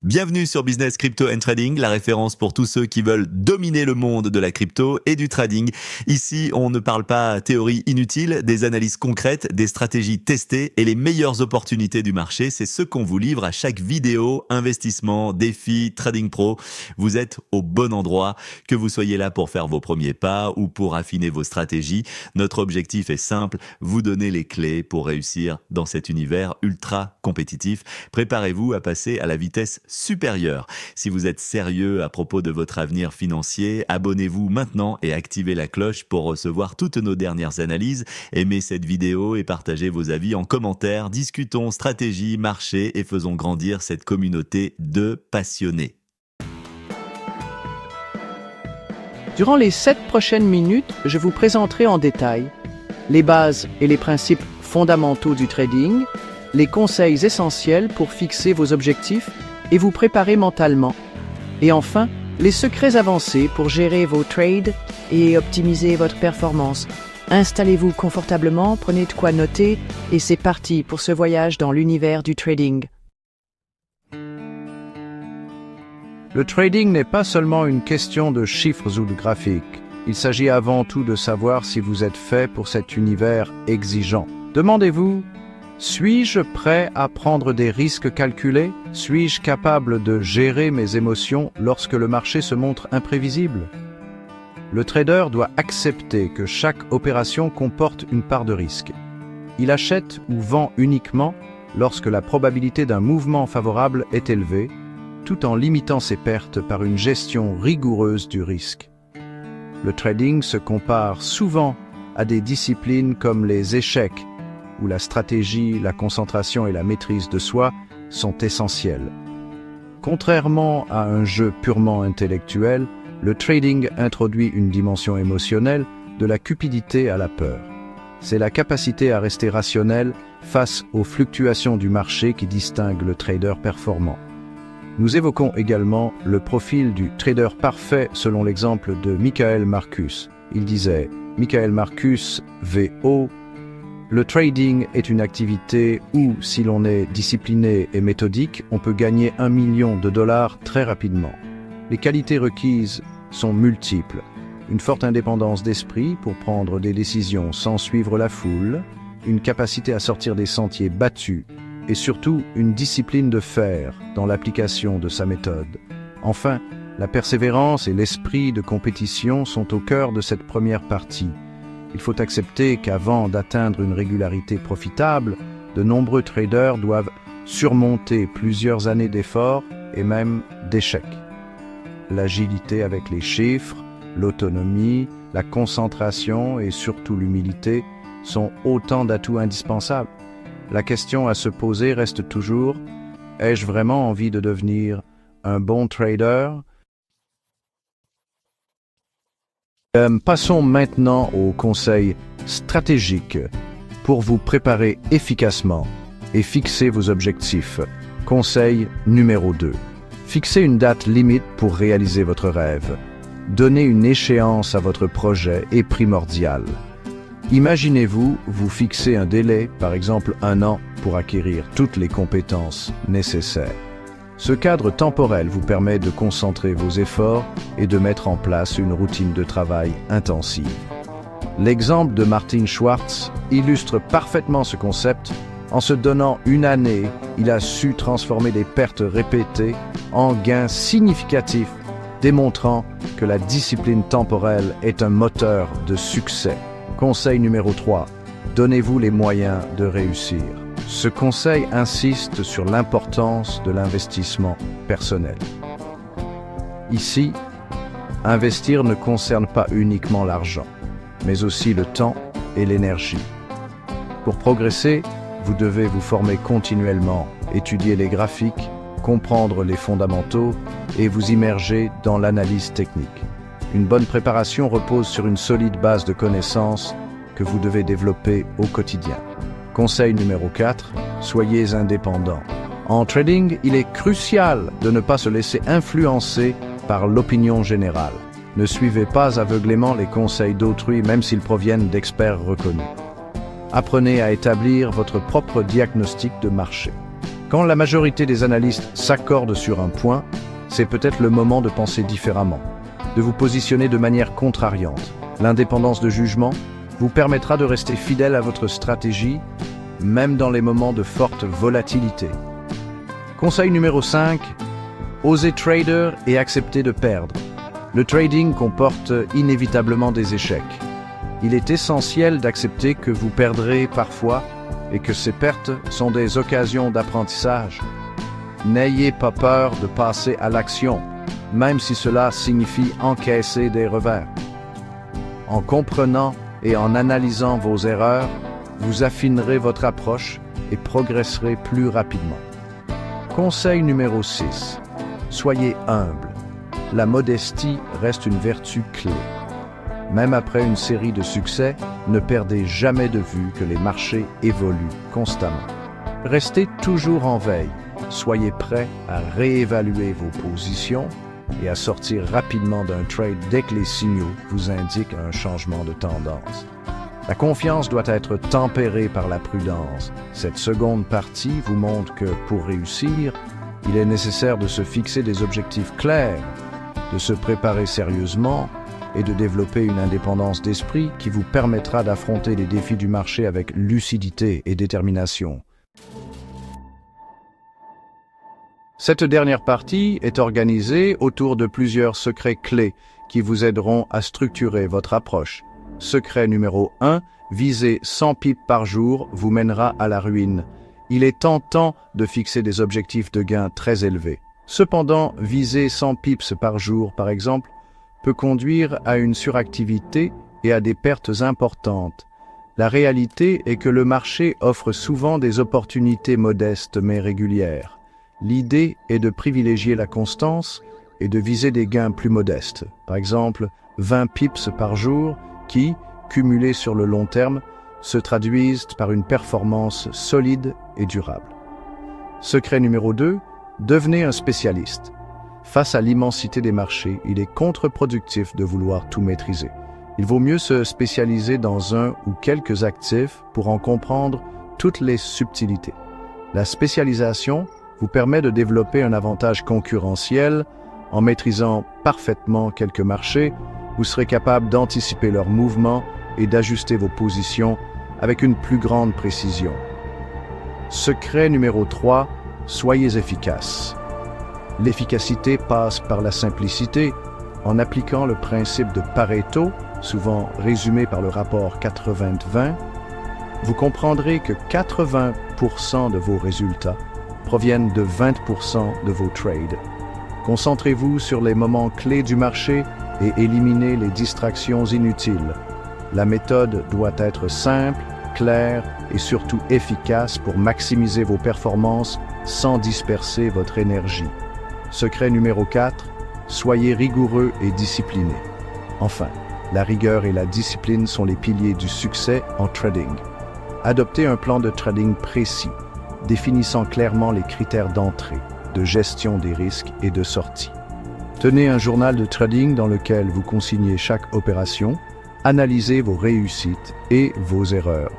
Bienvenue sur Business Crypto and Trading, la référence pour tous ceux qui veulent dominer le monde de la crypto et du trading. Ici, on ne parle pas théorie inutile, des analyses concrètes, des stratégies testées et les meilleures opportunités du marché. C'est ce qu'on vous livre à chaque vidéo, investissement, défi, trading pro. Vous êtes au bon endroit, que vous soyez là pour faire vos premiers pas ou pour affiner vos stratégies. Notre objectif est simple, vous donner les clés pour réussir dans cet univers ultra compétitif. Préparez-vous à passer à la vitesse supérieure. Si vous êtes sérieux à propos de votre avenir financier, abonnez-vous maintenant et activez la cloche pour recevoir toutes nos dernières analyses. Aimez cette vidéo et partagez vos avis en commentaire. Discutons stratégie, marché et faisons grandir cette communauté de passionnés. Durant les 7 prochaines minutes, je vous présenterai en détail les bases et les principes fondamentaux du trading, les conseils essentiels pour fixer vos objectifs et vous préparer mentalement, et enfin, les secrets avancés pour gérer vos trades et optimiser votre performance. Installez-vous confortablement, prenez de quoi noter, et c'est parti pour ce voyage dans l'univers du trading. Le trading n'est pas seulement une question de chiffres ou de graphiques. Il s'agit avant tout de savoir si vous êtes fait pour cet univers exigeant. Demandez-vous, suis-je prêt à prendre des risques calculés? Suis-je capable de gérer mes émotions lorsque le marché se montre imprévisible? Le trader doit accepter que chaque opération comporte une part de risque. Il achète ou vend uniquement lorsque la probabilité d'un mouvement favorable est élevée, tout en limitant ses pertes par une gestion rigoureuse du risque. Le trading se compare souvent à des disciplines comme les échecs, où la stratégie, la concentration et la maîtrise de soi sont essentielles. Contrairement à un jeu purement intellectuel, le trading introduit une dimension émotionnelle, de la cupidité à la peur. C'est la capacité à rester rationnel face aux fluctuations du marché qui distingue le trader performant. Nous évoquons également le profil du trader parfait selon l'exemple de Michael Marcus. Il disait « Michael Marcus, VO ». Le trading est une activité où, si l'on est discipliné et méthodique, on peut gagner $1 million très rapidement. Les qualités requises sont multiples. Une forte indépendance d'esprit pour prendre des décisions sans suivre la foule, une capacité à sortir des sentiers battus et surtout une discipline de fer dans l'application de sa méthode. Enfin, la persévérance et l'esprit de compétition sont au cœur de cette première partie. Il faut accepter qu'avant d'atteindre une régularité profitable, de nombreux traders doivent surmonter plusieurs années d'efforts et même d'échecs. L'agilité avec les chiffres, l'autonomie, la concentration et surtout l'humilité sont autant d'atouts indispensables. La question à se poser reste toujours, ai-je vraiment envie de devenir un bon trader? Passons maintenant aux conseils stratégiques pour vous préparer efficacement et fixer vos objectifs. Conseil numéro 2. Fixez une date limite pour réaliser votre rêve. Donner une échéance à votre projet est primordial. Imaginez-vous vous fixer un délai, par exemple 1 an, pour acquérir toutes les compétences nécessaires. Ce cadre temporel vous permet de concentrer vos efforts et de mettre en place une routine de travail intensive. L'exemple de Martin Schwartz illustre parfaitement ce concept. En se donnant 1 année, il a su transformer des pertes répétées en gains significatifs, démontrant que la discipline temporelle est un moteur de succès. Conseil numéro 3. Donnez-vous les moyens de réussir. Ce conseil insiste sur l'importance de l'investissement personnel. Ici, investir ne concerne pas uniquement l'argent, mais aussi le temps et l'énergie. Pour progresser, vous devez vous former continuellement, étudier les graphiques, comprendre les fondamentaux et vous immerger dans l'analyse technique. Une bonne préparation repose sur une solide base de connaissances que vous devez développer au quotidien. Conseil numéro 4, soyez indépendant. En trading, il est crucial de ne pas se laisser influencer par l'opinion générale. Ne suivez pas aveuglément les conseils d'autrui, même s'ils proviennent d'experts reconnus. Apprenez à établir votre propre diagnostic de marché. Quand la majorité des analystes s'accordent sur un point, c'est peut-être le moment de penser différemment, de vous positionner de manière contrariante. L'indépendance de jugement vous permettra de rester fidèle à votre stratégie, même dans les moments de forte volatilité. Conseil numéro 5, osez trader et acceptez de perdre. Le trading comporte inévitablement des échecs. Il est essentiel d'accepter que vous perdrez parfois et que ces pertes sont des occasions d'apprentissage. N'ayez pas peur de passer à l'action, même si cela signifie encaisser des revers. En comprenant et en analysant vos erreurs, vous affinerez votre approche et progresserez plus rapidement. Conseil numéro 6. Soyez humble. La modestie reste une vertu clé. Même après une série de succès, ne perdez jamais de vue que les marchés évoluent constamment. Restez toujours en veille. Soyez prêt à réévaluer vos positions et à sortir rapidement d'un trade dès que les signaux vous indiquent un changement de tendance. La confiance doit être tempérée par la prudence. Cette seconde partie vous montre que pour réussir, il est nécessaire de se fixer des objectifs clairs, de se préparer sérieusement et de développer une indépendance d'esprit qui vous permettra d'affronter les défis du marché avec lucidité et détermination. Cette dernière partie est organisée autour de plusieurs secrets clés qui vous aideront à structurer votre approche. Secret numéro 1, viser 100 pips par jour vous mènera à la ruine. Il est tentant de fixer des objectifs de gain très élevés. Cependant, viser 100 pips par jour, par exemple, peut conduire à une suractivité et à des pertes importantes. La réalité est que le marché offre souvent des opportunités modestes mais régulières. L'idée est de privilégier la constance et de viser des gains plus modestes. Par exemple, 20 pips par jour qui, cumulés sur le long terme, se traduisent par une performance solide et durable. Secret numéro 2, devenez un spécialiste. Face à l'immensité des marchés, il est contre-productif de vouloir tout maîtriser. Il vaut mieux se spécialiser dans un ou quelques actifs pour en comprendre toutes les subtilités. La spécialisation vous permet de développer un avantage concurrentiel. En maîtrisant parfaitement quelques marchés, vous serez capable d'anticiper leurs mouvements et d'ajuster vos positions avec une plus grande précision. Secret numéro 3, soyez efficace. L'efficacité passe par la simplicité. En appliquant le principe de Pareto, souvent résumé par le rapport 80-20, vous comprendrez que 80% de vos résultats proviennent de 20% de vos trades. Concentrez-vous sur les moments clés du marché et éliminez les distractions inutiles. La méthode doit être simple, claire et surtout efficace pour maximiser vos performances sans disperser votre énergie. Secret numéro 4, soyez rigoureux et discipliné. Enfin, la rigueur et la discipline sont les piliers du succès en trading. Adoptez un plan de trading précis, définissant clairement les critères d'entrée, de gestion des risques et de sortie. Tenez un journal de trading dans lequel vous consignez chaque opération, analysez vos réussites et vos erreurs.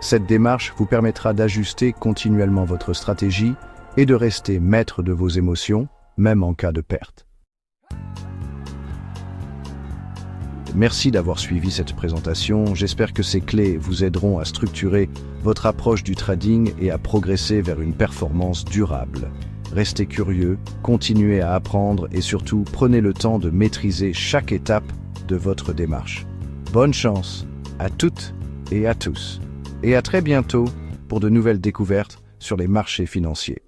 Cette démarche vous permettra d'ajuster continuellement votre stratégie et de rester maître de vos émotions, même en cas de perte. Merci d'avoir suivi cette présentation. J'espère que ces clés vous aideront à structurer votre approche du trading et à progresser vers une performance durable. Restez curieux, continuez à apprendre et surtout prenez le temps de maîtriser chaque étape de votre démarche. Bonne chance à toutes et à tous. Et à très bientôt pour de nouvelles découvertes sur les marchés financiers.